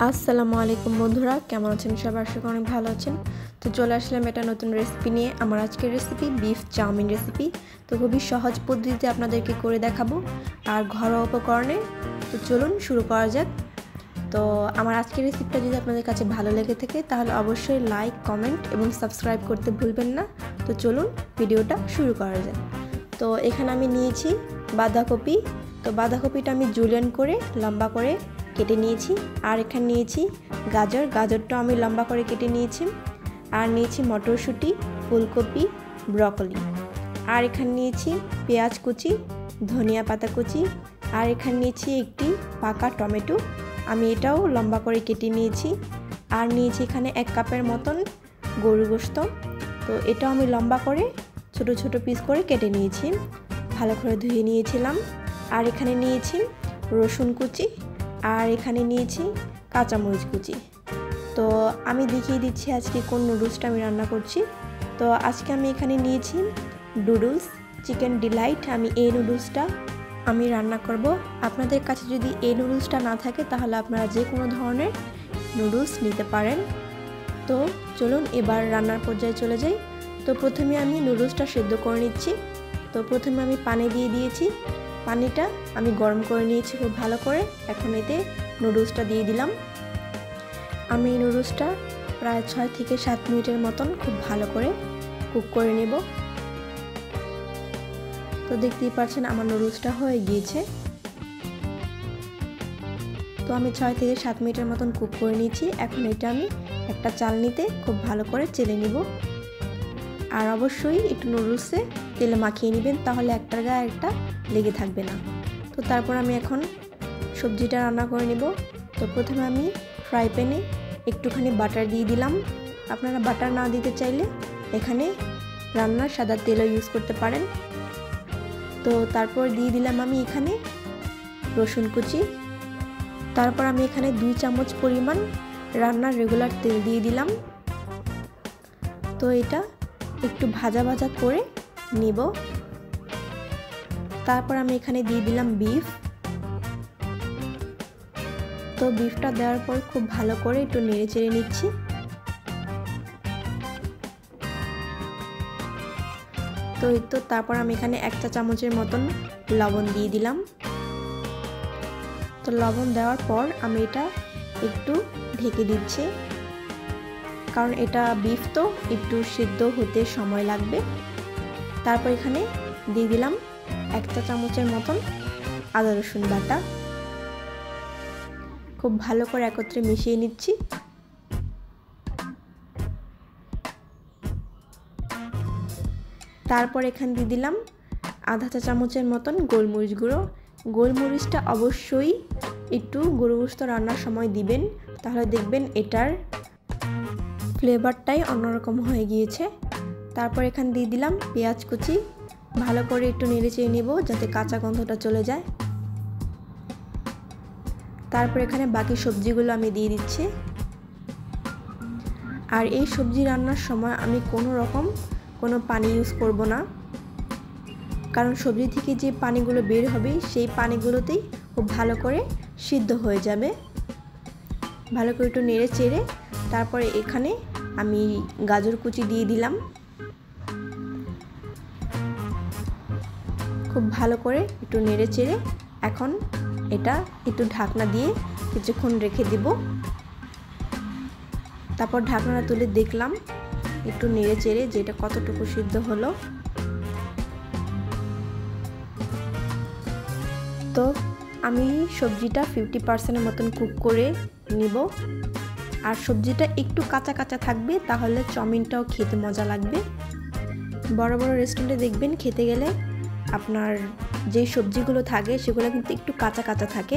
আসসালামু আলাইকুম বন্ধুরা, কেমন আছেন সবাই? আশা করি অনেক ভালো আছেন। তো চলে আসলাম একটা নতুন রেসিপি নিয়ে। আমার আজকের রেসিপি বিফ চাউমিন রেসিপি। তো খুবই সহজ পদ্ধতিতে আপনাদেরকে করে দেখাবো আর ঘরোয়া উপকরণে। তো চলুন শুরু করা যাক। তো আমার আজকের রেসিপিটা যদি আপনাদের কাছে ভালো লেগে থাকে তাহলে অবশ্যই লাইক, কমেন্ট এবং সাবস্ক্রাইব করতে ভুলবেন না। তো চলুন ভিডিওটা শুরু করা যাক। তো এখানে আমি নিয়েছি বাঁধাকপি। তো বাঁধাকপিটা আমি জুলিয়ান করে লম্বা করে কেটে নিয়েছি। আর এখানে নিয়েছি গাজরটা আমি লম্বা করে কেটে নিয়েছি। আর নিয়েছি মটরশুঁটি, ফুলকপি, ব্রকলি। আর এখানে নিয়েছি পেঁয়াজ কুচি, ধনিয়া পাতা কুচি। আর এখানে নিয়েছি একটি পাকা টমেটো, আমি এটাও লম্বা করে কেটে নিয়েছি। আর নিয়েছি এখানে 1 কাপের মতন গরুর গোশত। তো এটাও আমি লম্বা করে ছোট ছোট পিস করে কেটে নিয়েছি, ভালো করে ধুয়ে নিয়েছিলাম। আর এখানে নিয়েছি রসুন কুচি। আর এখানে নিয়েছি কাঁচামরিচ কুচি। তো আমি দেখিয়ে দিচ্ছি আজকে কোন নুডলসটা আমি রান্না করছি। তো আজকে আমি এখানে নিয়েছি নুডলস চিকেন ডিলাইট। আমি এই নুডলসটা আমি রান্না করব। আপনাদের কাছে যদি এই নুডলসটা না থাকে তাহলে আপনারা যে কোনো ধরনের নুডলস নিতে পারেন। তো চলুন এবার রান্নার পর্যায়ে চলে যাই। তো প্রথমে আমি নুডলসটা সেদ্ধ করে নিচ্ছি। তো প্রথমে আমি পানি দিয়ে দিয়েছি, পানিটা আমি গরম করে নিয়েছি খুব ভালো করে। এখন এতে নুডলসটা দিয়ে দিলাম। আমি নুডলসটা প্রায় 6 থেকে 7 মিনিটের মতন খুব ভালো করে কুক করে নেব। তো দেখতেই পাচ্ছেন আমার নুডলসটা হয়ে গিয়েছে। তো আমি 6 থেকে 7 মিনিটের মতন কুক করে নিয়েছি। এখন এটা আমি একটা চালনিতে খুব ভালো করে চেলে নিব। আর অবশ্যই একটু নুডলসে তেলে মাখিয়ে নেবেন, তাহলে একটার গায়ে একটা লেগে থাকবে না। তো তারপর আমি এখন সবজিটা রান্না করে নেব। তো প্রথমে আমি ফ্রাই প্যানে একটুখানি বাটার দিয়ে দিলাম। আপনারা বাটার না দিতে চাইলে এখানে রান্নার সাদা তেলও ইউজ করতে পারেন। তো তারপর দিয়ে দিলাম আমি এখানে রসুন কুচি। তারপর আমি এখানে 2 চামচ পরিমাণ রান্নার রেগুলার তেল দিয়ে দিলাম। তো এটা একটু ভাজা ভাজা করে নিব। তারপর আমি এখানে দিয়ে দিলাম বিফ। তো বিফটা দেওয়ার পর খুব ভালো করে একটু নেড়ে চেড়ে নিচ্ছি। তো তারপর আমি এখানে 1 চা চামচের মতন লবণ দিয়ে দিলাম। তো লবণ দেওয়ার পর আমি এটা একটু ঢেকে দিচ্ছি, কারণ এটা বিফ তো একটু সিদ্ধ হতে সময় লাগবে। তারপর এখানে দিয়ে দিলাম 1 চা চামচের মতন আদা রসুন বাটা। খুব ভালো করে একত্রে মিশিয়ে নিচ্ছি। তারপর এখানে দিয়ে দিলাম আধা চা চামচের মতন গোলমরিচ গুঁড়ো। গোলমরিচটা অবশ্যই একটু গরু গোশত রান্নার সময় দিবেন, তাহলে দেখবেন এটার ফ্লেভারটাই অন্যরকম হয়ে গিয়েছে। তারপর এখানে দিয়ে দিলাম পেঁয়াজ কুচি। ভালো করে একটু নেড়ে চেড়ে নেব যাতে কাঁচা গন্ধটা চলে যায়। তারপর এখানে বাকি সবজিগুলো আমি দিয়ে দিচ্ছি। আর এই সবজি রান্নার সময় আমি কোনো পানি ইউজ করব না, কারণ সবজি থেকে যে পানিগুলো বের হবে সেই পানিগুলোতেই খুব ভালো করে সিদ্ধ হয়ে যাবে। ভালো করে একটু নেড়ে চেড়ে তারপরে এখানে আমি গাজর কুচি দিয়ে দিলাম। খুব ভালো করে একটু নেড়ে চেড়ে এখন এটা একটু ঢাকনা দিয়ে কিছুক্ষণ রেখে দেব। তারপর ঢাকনাটা তুলে দেখলাম একটু নেড়ে চেড়ে যে এটা কতটুকু সিদ্ধ হলো। তো আমি সবজিটা 50% মতন কুক করে নিব। আর সবজিটা একটু কাঁচা কাঁচা থাকবে, তাহলে চাউমিনটাও খেতে মজা লাগবে। বড় বড় রেস্টুরেন্টে দেখবেন খেতে গেলে আপনার যে সবজিগুলো থাকে সেগুলো কিন্তু একটু কাঁচা কাঁচা থাকে,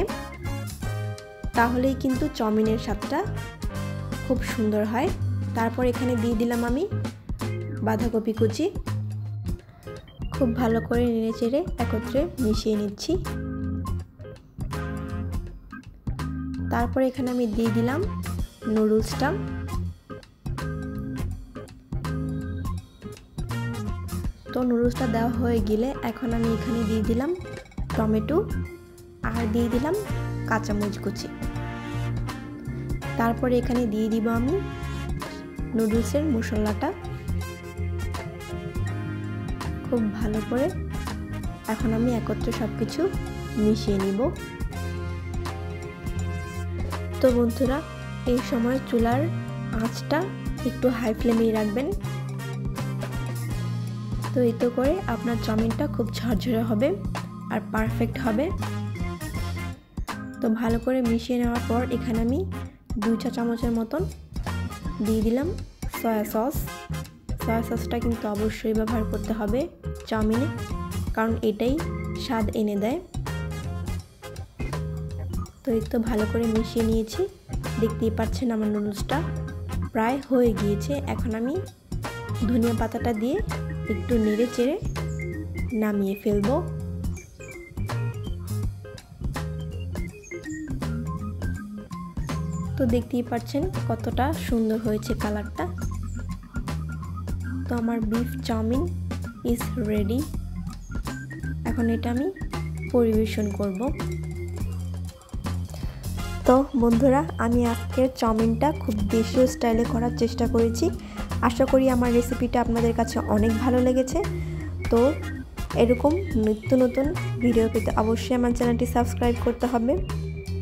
তাহলেই কিন্তু চাউমিনের স্বাদটা খুব সুন্দর হয়। তারপর এখানে দিয়ে দিলাম আমি বাঁধাকপি কুচি। খুব ভালো করে নেড়ে চেড়ে একত্রে মিশিয়ে নিচ্ছি। তারপর এখানে আমি দিয়ে দিলাম নুডলসটা। তো নুডলসটা দেওয়া হয়ে গেলে এখন আমি এখানে দিয়ে দিলাম টমেটো আর দিয়ে দিলাম কাঁচামরিচ কুচি। তারপরে এখানে দিয়ে দিব আমি নুডলসের মশলাটা খুব ভালো করে। এখন আমি একত্রে সবকিছু মিশিয়ে নিব। তো বন্ধুরা, এই সময় চুলার আঁচটা একটু হাই ফ্লেমেই রাখবেন। তো এই তো করে আপনার চাউমিনটা খুব ঝরঝরে হবে আর পারফেক্ট হবে। তো ভালো করে মিশিয়ে নেওয়ার পর এখানে আমি 2 চা চামচের মতন দিয়ে দিলাম সয়া সস। সয়া সসটা কিন্তু অবশ্যই ব্যবহার করতে হবে চাউমিনে, কারণ এটাই স্বাদ এনে দেয়। তো এই তো ভালো করে মিশিয়ে নিয়েছি। দেখতেই পাচ্ছেন আমার নুডলসটা প্রায় হয়ে গিয়েছে। এখন আমি ধনিয়া পাতাটা দিয়ে একটু নেড়ে চেড়ে নামিয়ে ফেলবো। তো দেখতেই পাচ্ছেন কতটা সুন্দর হয়েছে কালারটা। তো আমার বিফ চাউমিন ইজ রেডি। এখন এটা আমি পরিবেশন করব। তো বন্ধুরা, আমি আজকের চাউমিনটা খুব দেশীয় স্টাইলে করার চেষ্টা করেছি। আশা করি আমার রেসিপিটা আপনাদের কাছে অনেক ভালো লেগেছে। তো এরকম নিত্য নতুন ভিডিও পেতে অবশ্যই আমার চ্যানেলটি সাবস্ক্রাইব করতে হবে।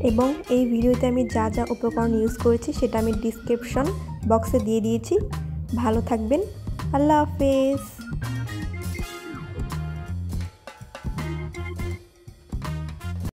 এবং এই ভিডিওতে আমি যা যা উপকরণ ইউজ করেছি সেটা আমি ডিসক্রিপশন বক্সে দিয়ে দিয়েছি। ভালো থাকবেন। আল্লাহ হাফেজ।